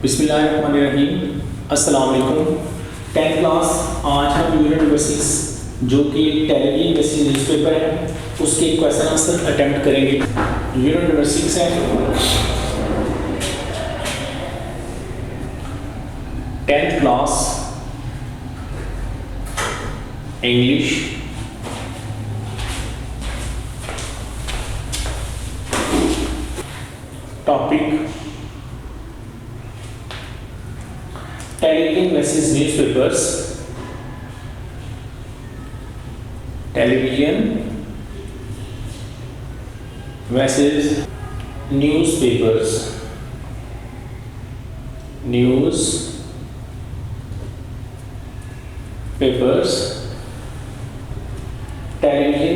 बिस्मिल्लाहिर्रहमानिर्रहीम। अस्सलाम वालेकुम। 10th क्लास आज हम यूनिट नंबर 6 जो कि टेलीविजन बेसिस न्यूज़पेपर है उसके क्वेश्चन आंसर अटेम्प्ट करेंगे। यूनिट नंबर 6 है 10th class English. Topic television versus newspapers। Television versus newspapers। News papers television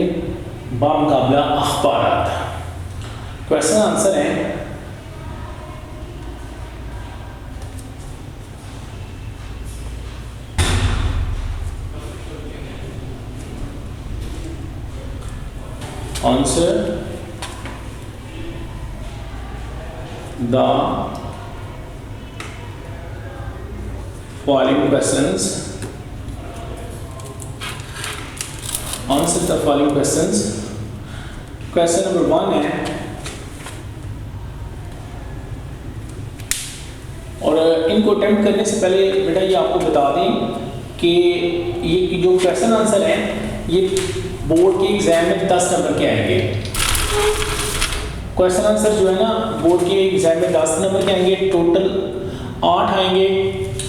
बामुकाबला अखबारात। क्वेश्चन आंसर है answer the following questions। Answer the following questions। Question number 1 है और इनको अटेम्प्ट करने से पहले बेटा ये आपको बता दें कि ये जो क्वेश्चन आंसर है ये बोर्ड के एग्जाम में 10 नंबर के आएंगे। क्वेश्चन आंसर जो है ना बोर्ड के एग्जाम में 10 नंबर के आएंगे, टोटल 8 आएंगे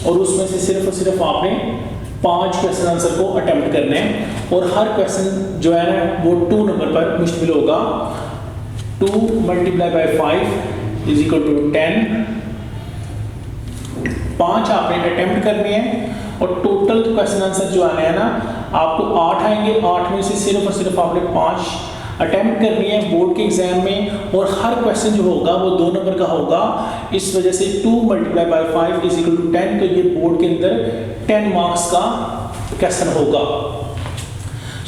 और उसमें से सिर्फ और सिर्फ आपने 5 क्वेश्चन आंसर को अटेम्प्ट करने हैं और हर क्वेश्चन जो है ना वो 2 नंबर पर मुश्तमिल होगा। 2 × 5 = 10। 5 आपने अटेम्प्ट करने हैं और टोटल क्वेश्चन आंसर जो आने हैं ना आपको 8 आएंगे। 8 में से सिर्फ और सिर्फ आपने 5 अटेम्प्ट करनी है बोर्ड के एग्जाम में और हर क्वेश्चन जो होगा वो 2 नंबर का होगा। इस वजह से 2 × 5 = 10, तो ये बोर्ड के अंदर 10 मार्क्स का क्वेश्चन होगा।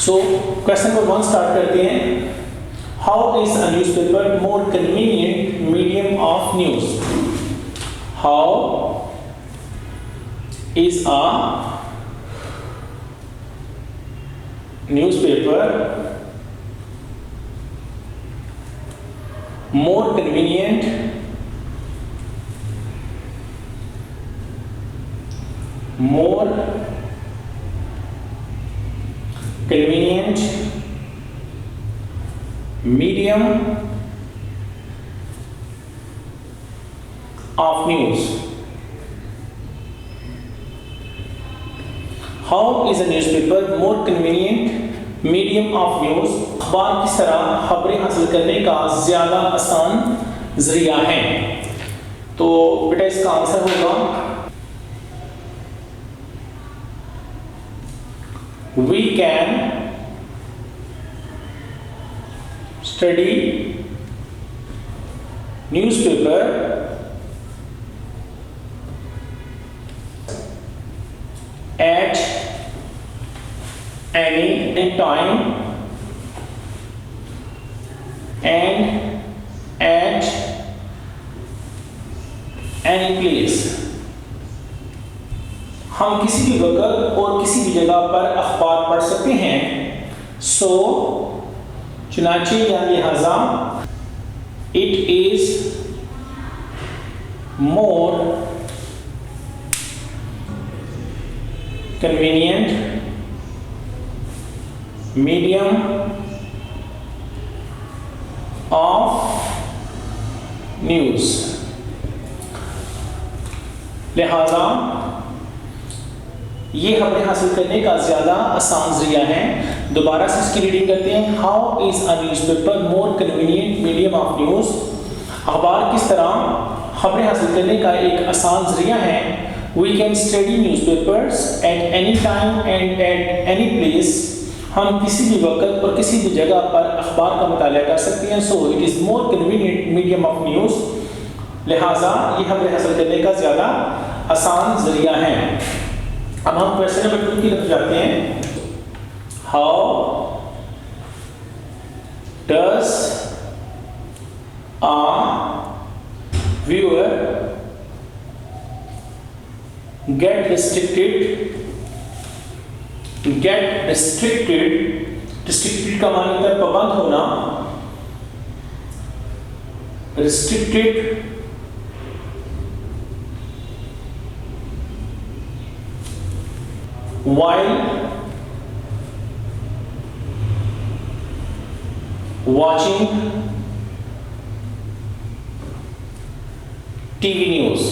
सो क्वेश्चन नंबर 1 स्टार्ट करते हैं। How is a newspaper more convenient medium of news? How is a newspaper more convenient medium of news? How is a newspaper more convenient medium of news? अखबार किस तरह खबरें हासिल करने का ज़्यादा आसान जरिया है? तो बेटा इसका आंसर होगा We can study newspaper at any time and at any place। हम किसी भी वक्त और किसी भी जगह पर अखबार पढ़ सकते हैं। सो चुनांचे या लिहाजा it is more convenient medium of news। लिहाजा ये खबरें हासिल करने का ज़्यादा आसान जरिया है। दोबारा से इसकी रीडिंग करते हैं। How is a newspaper more convenient medium of news? अखबार किस तरह खबरें हासिल करने का एक आसान जरिया है। We can study newspapers at any time and at any place। हम किसी भी वक्त और किसी भी जगह पर अखबार का मुताला कर सकते हैं। So it is more convenient medium of news। लिहाजा ये खबरें हासिल करने का ज़्यादा आसान जरिया है। अब हम क्वेश्चन नंबर 2 की तरफ जाते हैं। How does a viewer get restricted, restricted का माने होता है पाबंद होना, restricted while watching TV news.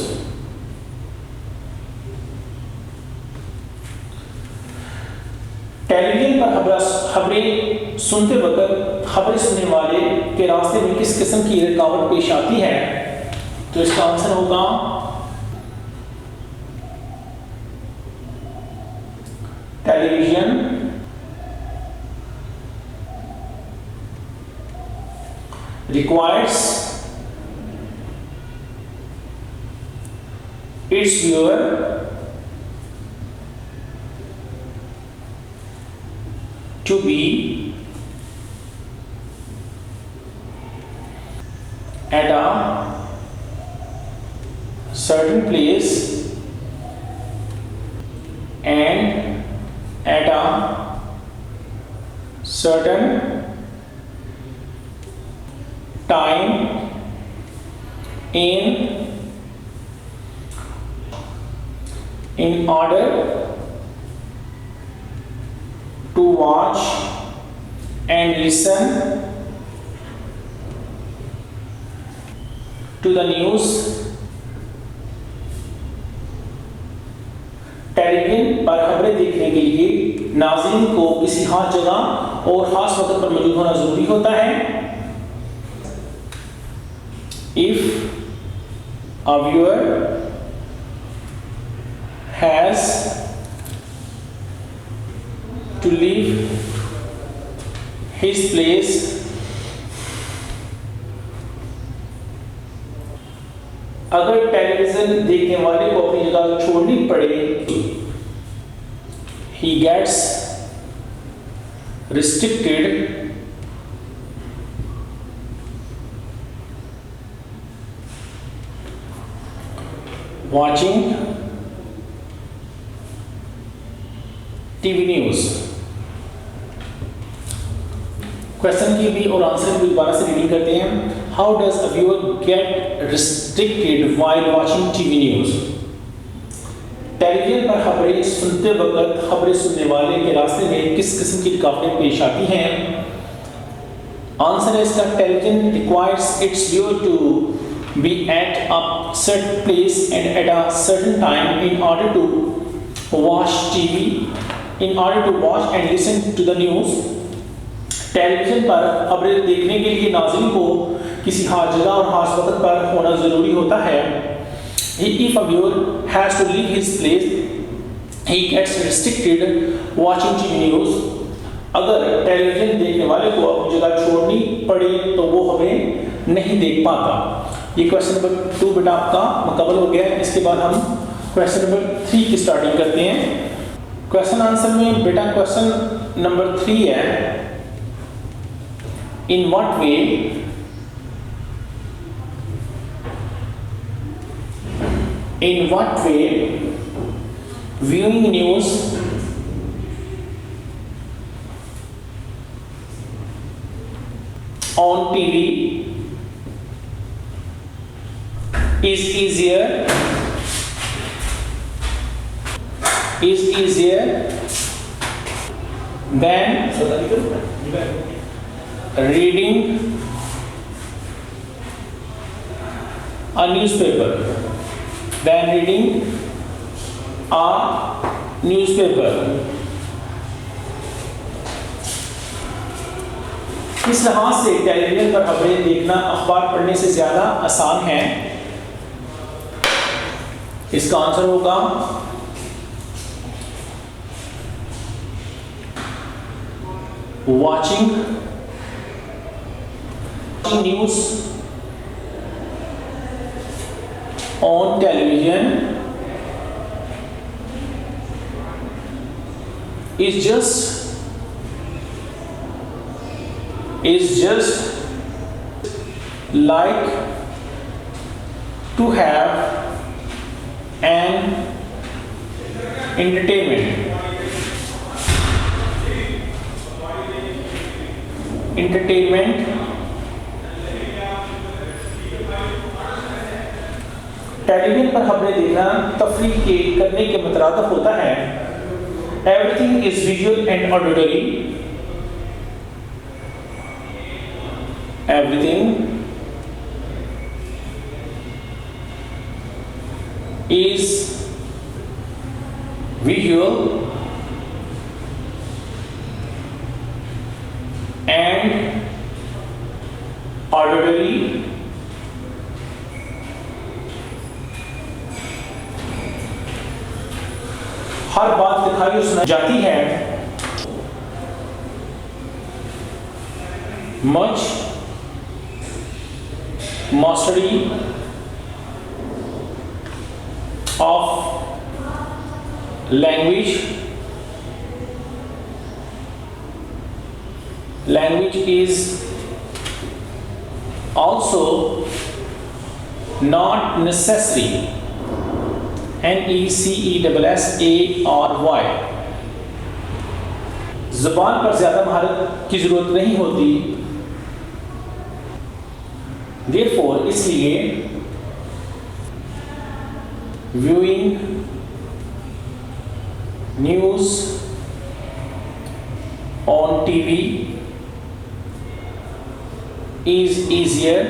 Television पर खबरें सुनते वक्त खबरें सुनने वाले के रास्ते में किस किस्म की रुकावट पेश आती है? तो इसका आंसर होगा television requires its viewer to be at a certain place and at a certain time in order to watch and listen to the news. Television पर खबरें देखने के लिए नाज़रीन को किसी खास जगह और खास वक्त पर मौजूद होना जरूरी होता है। If a viewer has to leave his place अगर टेलीविजन देखने वाले को अपनी जगह छोड़नी पड़े, he gets restricted watching TV news। Question की भी और आंसर भी दोबारा से रीडिंग करते हैं। How does a viewer get restricted while watching TV news? Television पर खबरें सुनते वक्त खबरें सुनने वाले के रास्ते में किस किस्म की रुकावटें पेश आती हैं? आंसर है इसका television requires its viewer to be at a certain place and at a certain time in order to watch TV, in order to watch and listen to the news। Television पर खबरें देखने के लिए नाज़रीन को किसी खास जगह और खास वक्त पर होना ज़रूरी होता है। If a viewer has to leave his place, he gets restricted watching TV news। अगर टेलीविजन देखने वाले को अपनी जगह छोड़नी पड़े तो वो हमें नहीं देख पाता। ये क्वेश्चन नंबर 2 बेटा आपका मुकम्मल हो गया है। इसके बाद हम क्वेश्चन नंबर 3 की स्टार्टिंग करते हैं। क्वेश्चन आंसर में बेटा क्वेश्चन नंबर 3 है, in what way viewing news on TV is easier than reading a newspaper, किस लिहाज से टेलीविजन पर खबरें देखना अखबार पढ़ने से ज्यादा आसान है? इसका आंसर होगा watching news on television is just like to have an entertainment television पर खबरें देखना तफरीह के करने के मुतरादिफ होता है। Everything is visual and auditory. Everything is visual and auditory। हर बात दिखाई और सुनाई जाती है। much mastery of language is also not necessary। necessary। ज़ुबान पर ज़्यादा महारत की ज़रूरत नहीं होती। therefore इसलिए viewing news on TV is easier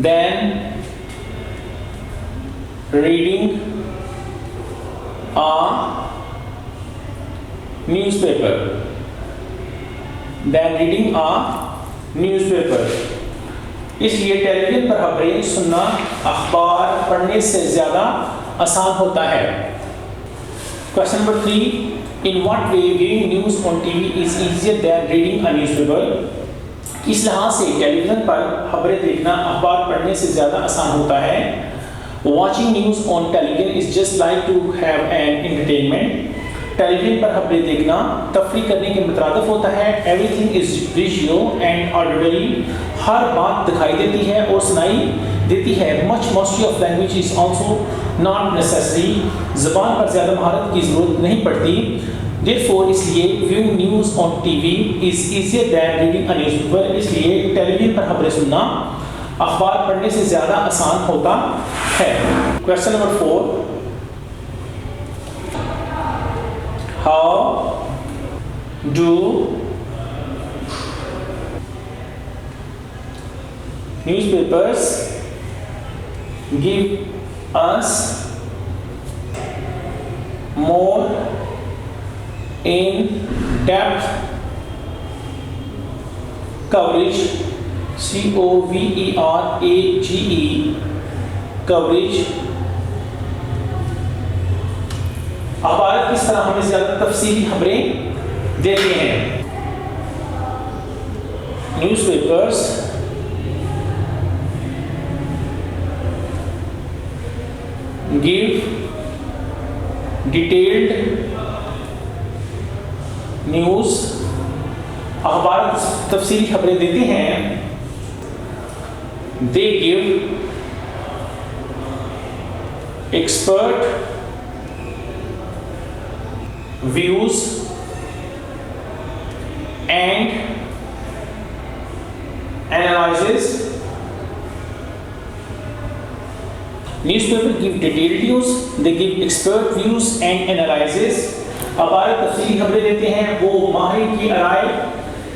than reading a newspaper। इसलिए टेलीविजन पर खबरें सुनना अखबार पढ़ने से ज़्यादा आसान होता है। Question number 3, in what way viewing news on TV is easier then reading a newspaper. किस लिहाज से टेलीविजन पर खबरें देखना अखबार पढ़ने से ज़्यादा आसान होता है। Watching news on television is just like to have an entertainment. Television पर खबरें देखना तफरीह करने के मुतरादिफ होता है। Everything is visual and auditory. हर बात दिखाई देती है और सुनाई देती है। Much mastery of language is also not necessary. ज़बान पर ज़्यादा महारत की ज़रूरत नहीं पड़ती। therefore इसलिए viewing news on TV is easier than reading a newspaper. इसलिए टेलीविजन पर खबरें सुनना अखबार पढ़ने से ज़्यादा आसान होता है। Question number 4, how do newspapers give us more in-depth coverage, coverage, coverage। अखबार किस तरह हमें ज्यादा तफसीली खबरें देते हैं। Newspapers give detailed news. अखबार तफसीली खबरें देते हैं। They give expert views and analysis। newspaper give detailed news, they give expert views and analysis। अखबार तफसीली खबरें देते हैं, वो माहिर की राय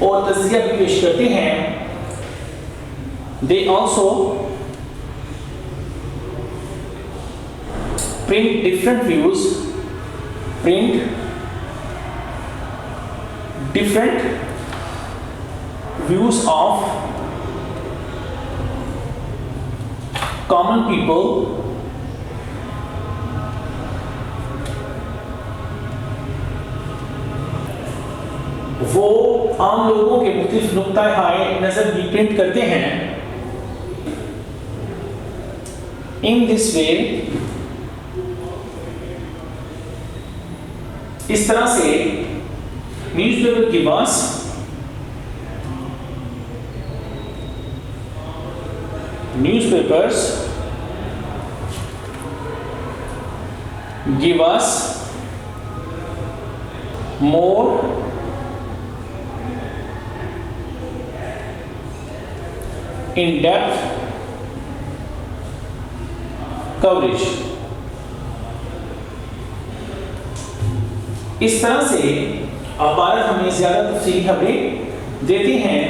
और तज़किया भी पेश करते हैं। they also print different views of common people। वो आम लोगों के मुख्तलिफ नुक्ताए हाय नजर भी प्रिंट करते हैं। इन दिस वे, इस तरह से न्यूज़पेपर की बात newspapers give us more in-depth coverage। इस तरह से अखबार हमें ज्यादा तफसीली खबरें देते हैं।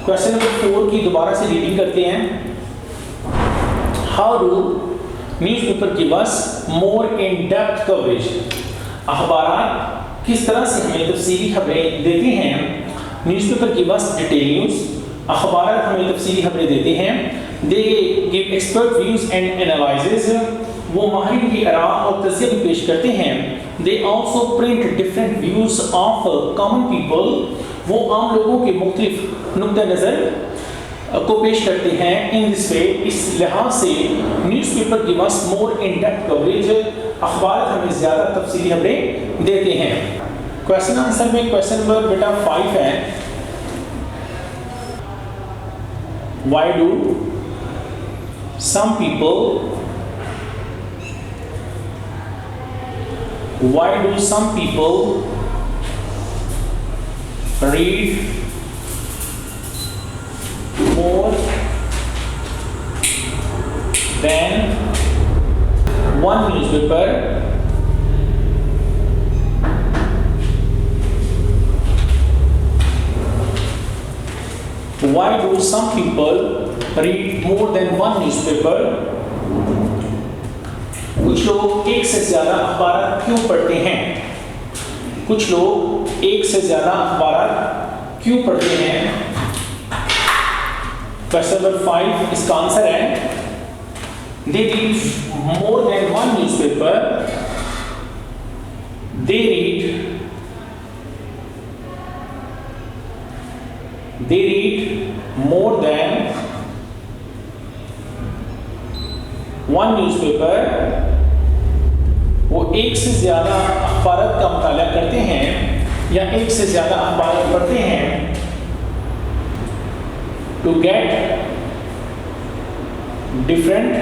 क्वेश्चन नंबर 4 की दोबारा से रीडिंग करते हैं। How do newspaper give us more in depth coverage. अखबार किस तरह से हमें तफसीली खबरें देते हैं। Newspaper give us detail news. अखबार हमें तफसीली खबरें देते हैं। They give expert views and analysis. वो माहिर की आरा और तज़किया भी पेश करते हैं। They also print different views of common people. वो आम लोगों के मुख्तलिफ नुक्ता नज़र को पेश करते हैं। इन दिस वे, इस लिहाज से newspaper give us more in depth coverage. अखबार हमें ज़्यादा तफसीली खबरें देते हैं। क्वेश्चन आंसर में क्वेश्चन नंबर बेटा 5 है। Why do some people read more than one newspaper? Why do some people read more than one newspaper? कुछ लोग एक से ज्यादा अखबार क्यों पढ़ते हैं? कुछ लोग एक से ज्यादा अखबार क्यों पढ़ते हैं? क्वेश्चन नंबर 5 इसका आंसर है they read more than one newspaper. They read more than one newspaper. वो एक से ज्यादा अखबार का मुताला करते हैं या एक से ज्यादा अखबार पढ़ते हैं to get different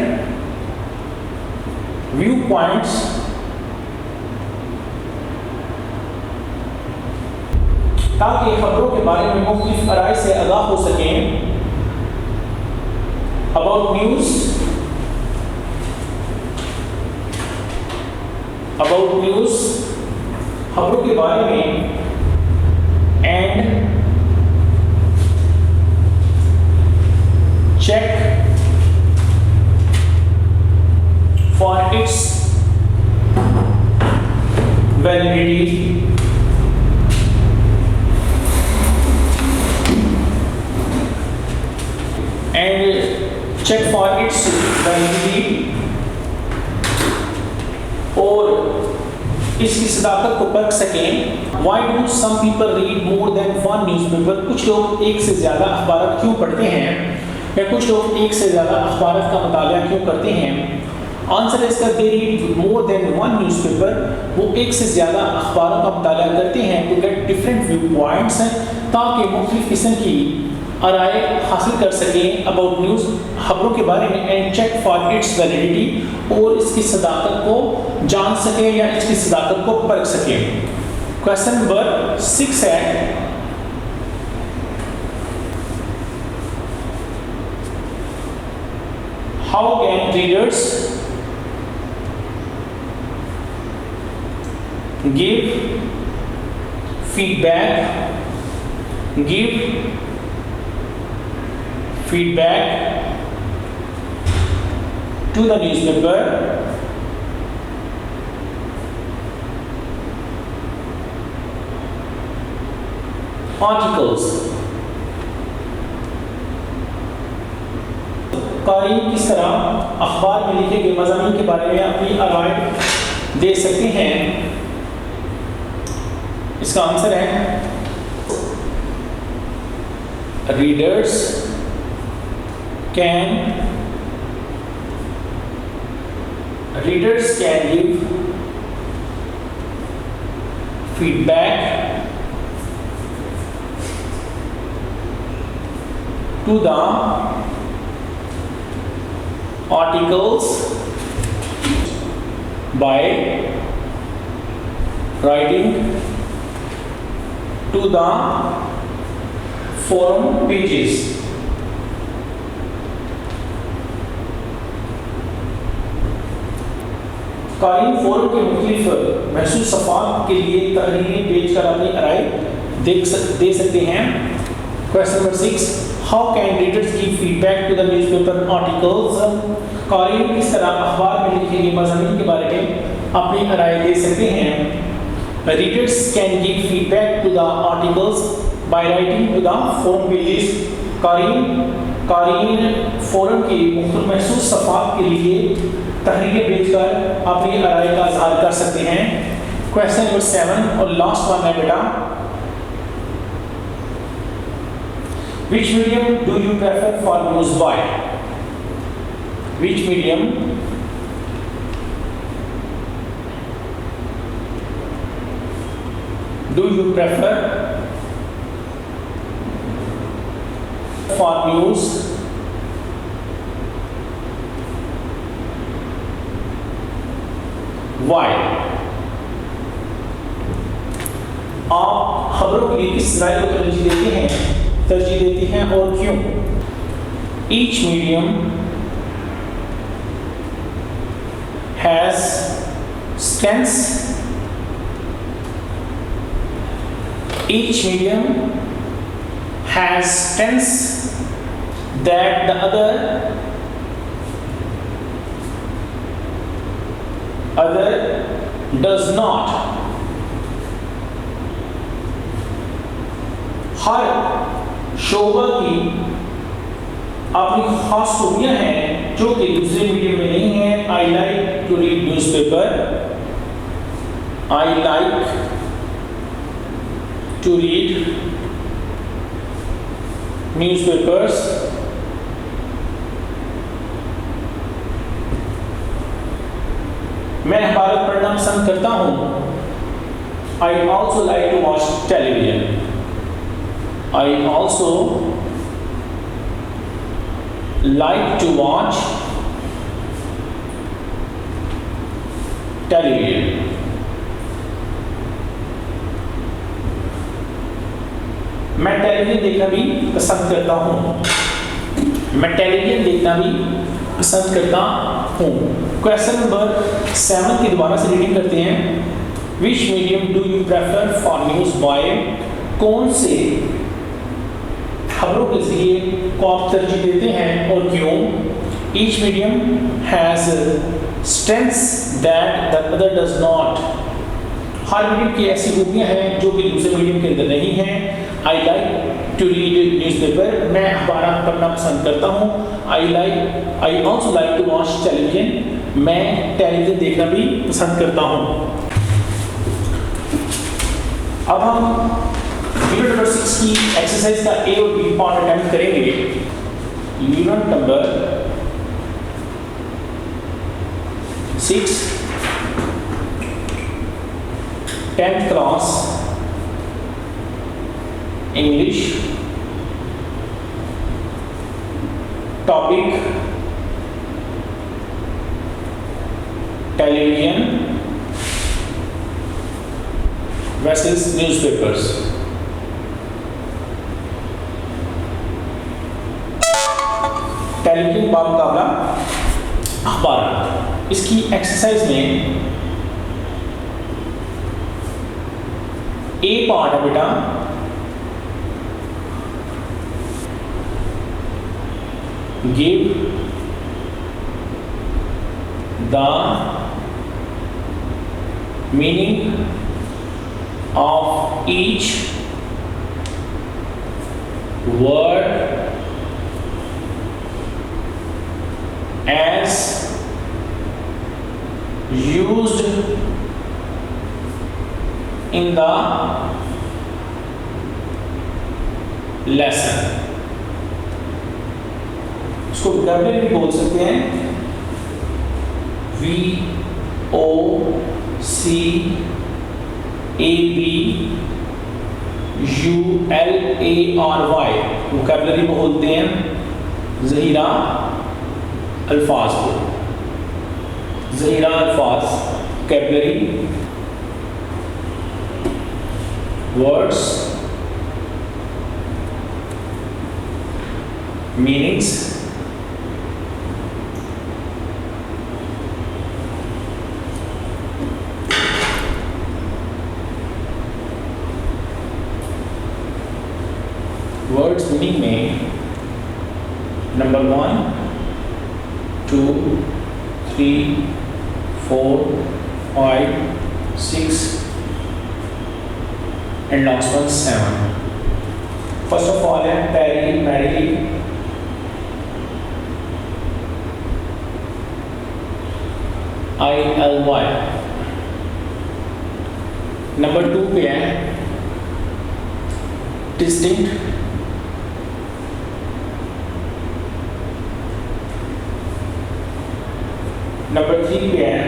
viewpoints ताकि खबरों के बारे में मुख्तलिफ आराय से आगाह हो सकें। अबाउट न्यूज़ खबरों के बारे में and check for its validity and check for its validity और इसकी सदाकत को परख सकें। Why do some people read more than one newspaper? कुछ लोग एक से ज़्यादा अखबार क्यों पढ़ते हैं या कुछ लोग एक से ज़्यादा अखबार का मुताला क्यों करते हैं? आंसर है इसका they read more than one newspaper। वो एक से ज़्यादा अखबारों का मुताला करते हैं to get different viewpoints ताकि मुख्तलिफ किस्म की राय हासिल कर सकें अबाउट न्यूज़ खबरों के बारे में and check for its validity और इसकी सदाकत को जान सकें या इसकी सदाकत को परख सकें। क्वेश्चन नंबर 6 है how can readers give feedback to the newspaper articles। कारी किस तरह अखबार में लिखे गए मज़ामीन के बारे में अपनी राय दे सकते हैं? इसका आंसर है readers can give feedback to the articles by writing to the forum pages. कारीन फोरम के मुख्तलिफ महसूस सफ़ात के लिए तहरीरें पेश कर अपनी राय दे सकते हैं। Question number 6, how can readers give feedback to the newspaper articles. कारीन किस तरह अखबार में लिखे गए मज़ामीन के बारे में अपनी राय दे सकते हैं। Readers can give feedback to the articles by writing to the forum pages. कारीन फोरम के मुख्तलिफ महसूस सफ़ात के लिए तहरीरें भेजकर अपनी राय का इज़हार कर सकते हैं। क्वेश्चन नंबर 7 और लास्ट वन है बेटा, which medium do you prefer for news by? Which medium do you prefer for news? Why? आप खबरों के लिए किस राय को तरजीह देते हैं और क्यों? Each medium has strengths. Each medium has strengths that the other does not. हर शोबा की अपनी खास खूबियां हैं जो कि दूसरे मीडियम में नहीं है। I like to read newspaper. I like to read newspapers. मैं अखबार पढ़ना पसंद करता हूँ। I also like to watch television. I also like to watch television. मैं टेलीविजन देखना भी पसंद करता हूँ। मैं टेलीविजन देखना भी पसंद करता हूँ। क्वेश्चन नंबर 7 की दोबारा से रीडिंग करते हैं। विच medium do you prefer for news bye? कौन से खबरों के जरिए को आप तरजीह देते हैं और क्यों? Each medium has strengths that the other does not. Her medium की ऐसी खूबियाँ हैं जो कि दूसरे मीडियम के अंदर नहीं हैं। I like to read newspaper. मैं अखबार पढ़ना पसंद करता हूँ। I also like to watch television. मैं टेलीविजन देखना भी पसंद करता हूँ। अब हम यूनिट नंबर 6 की एक्सरसाइज का ए और बी पार्ट अटेम्प्ट करेंगे। Unit number 6 10th class English. Topic television versus newspapers। Television का मुकाबला अखबार। इसकी एक्सरसाइज में ए पार्ट है बेटा, give the meaning of each word as used in the lesson। इसको वोकैबुलरी भी बोल सकते हैं। VOCABULARY वोकैबुलरी बोलते हैं ज़हीरा अल्फाज को। ज़हीरा अल्फाज vocabulary, words, meanings, words meaning में number 1, 2, 3, 4, 5, 6 and last one 7. First of all है पैरी मैरिली, ILY. नंबर 2 पे है डिस्टिंक्ट, नंबर 3 पे है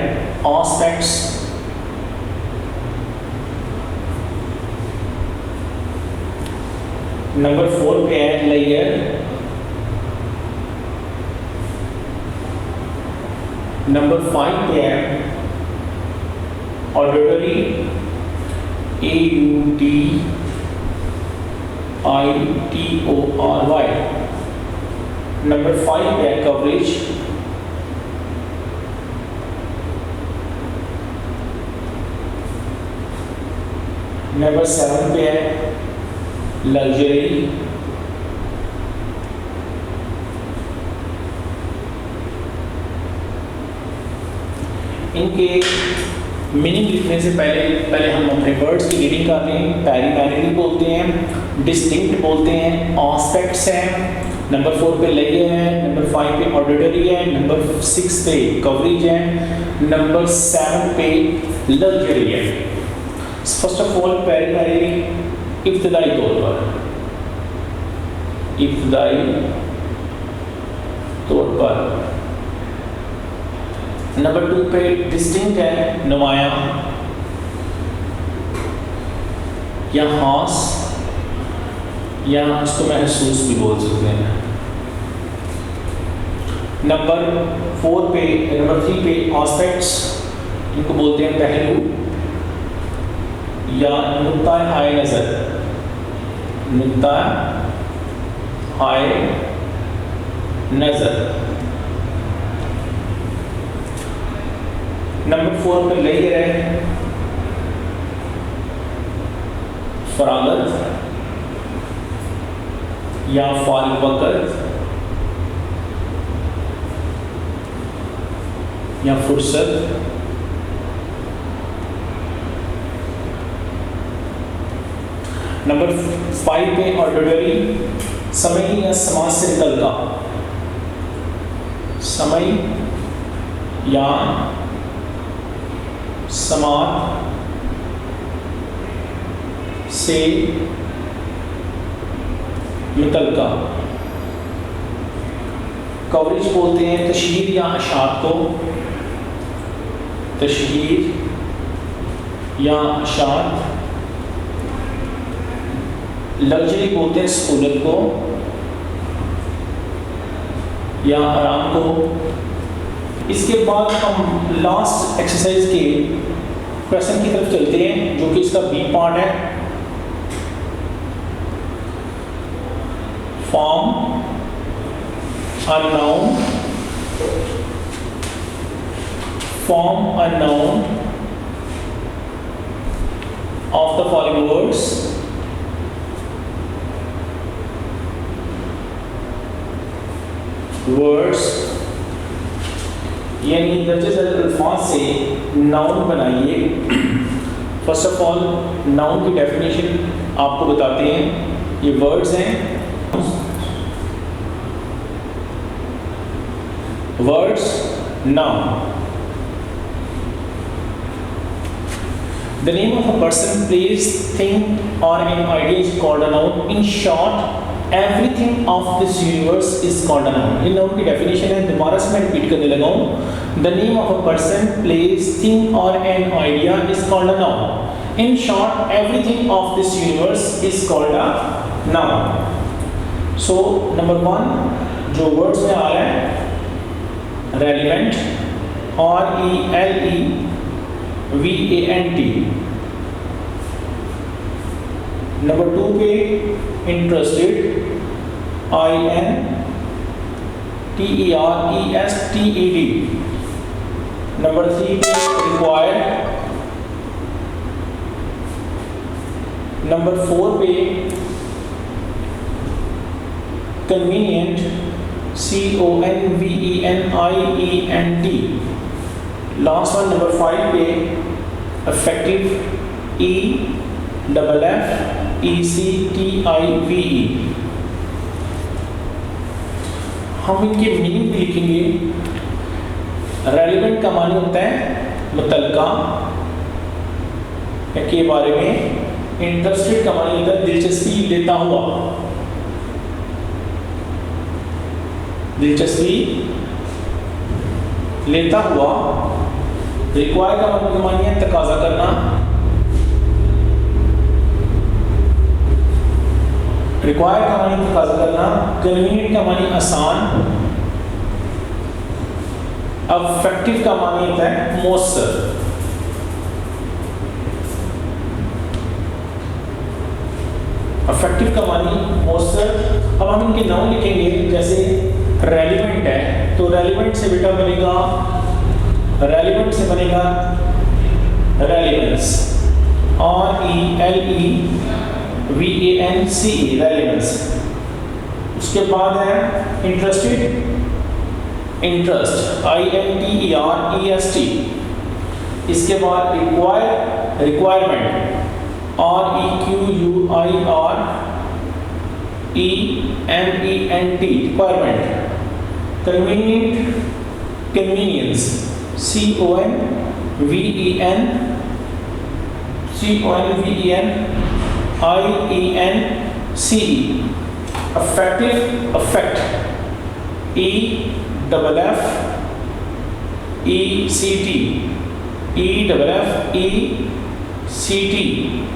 aspects, नंबर 4 पे है लेयर, नंबर 5 पे है ऑडिटरी, AUDITORY, नंबर 5 पे है कवरेज, नंबर 7 पे है लग्जरी, इनके मीनिंग लिखने से पहले हम अपने वर्ड्स की रीडिंग कर लें। पैरी बोलते हैं, डिस्टिंक्ट बोलते हैं, ऑस्पेक्ट्स हैं, नंबर 4 पे लेयर है, नंबर 5 पे ऑडिटरी है, नंबर 6 पे कवरेज है, नंबर 7 पे लग्जरी है। फर्स्ट ऑफ ऑल पैरी इब्तदाई तौर पर नंबर 2 पे डिस्टिंक्ट है, नुमाया या खास या उसको महसूस भी बोल सकते हैं। नंबर 3 पे ऑस्पेक्ट्स, इनको बोलते हैं पहलू या नुक्ता हाय नजर, नुक्ता हाय नजर। नंबर 4 पे लेयर है फरागत या फारिग वक़्त या फुर्सत। नंबर 5 पे ऑडिटरी, समय या समाज से निकलता, समय या समाज से निकलता। कवरेज बोलते हैं तशहीर या अशात को, तशहीर या अशात। लग्जरी बोलते हैं सहूलत को या आराम को। इसके बाद हम लास्ट एक्सरसाइज के क्वेश्चन की तरफ चलते हैं, जो कि इसका बी पार्ट है। Form a noun of the following words. Words यानी दर्जे ज़ैल अल्फाज से नाउन बनाइए। फर्स्ट ऑफ ऑल नाउन की डेफिनेशन आपको बताते हैं। ये वर्ड्स हैं, words noun. The name of a person, place, thing or an idea is called a noun. In short, everything of this universe is called a noun. ये noun की definition है, दोबारा से मैं repeat करने लगा हूँ। The name of a person, place, thing or an idea is called a noun. In short, everything of this universe is called a noun. So number 1 जो words में आ रहा है relevant, RELEVANT VANT। नंबर 2 पे interested, INTERESTED। Number 3 पे required. Number 4 पे convenient, CONVENIENT। Last one number 5 पे effective, EFFECTIVE। हम इनके मीनिंग भी लिखेंगे। रेलिवेंट का मानी होता है मुतल्लिका के बारे में, इंटरेस्टेड का मानी होता है दिलचस्पी लेता हुआ, दिलचस्पी लेता हुआ। रिक्वायर का मानी है तकाजा करना, रिक्वायर का मानी तकाजा करना। कन्वीनियंट का मानी आसान। अफेक्टिव का मानी होता है मौसर। अफेक्टिव का मानी मौसर। अब हम इनके नाउन लिखेंगे। जैसे रेलिवेंट है तो रेलिवेंट से बेटा बनेगा, रेलिवेंट से बनेगा रेलिवेंस, RELEVANCE, रेलिवेंस। उसके बाद है इंटरेस्टेड, इंटरेस्ट, INTEREST। इसके बाद require, requirement, REQUIREMENT, requirement. Convenient, convenience, CONVENIENCE। Affective, affect, EFFECT,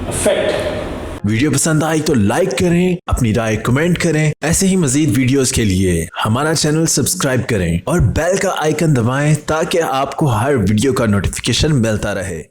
affect. Video पसंद आई तो लाइक करें, अपनी राय कमेंट करें। ऐसे ही मजीद वीडियोस के लिए हमारा चैनल सब्सक्राइब करें और बेल का आइकन दबाएं ताकि आपको हर वीडियो का नोटिफिकेशन मिलता रहे।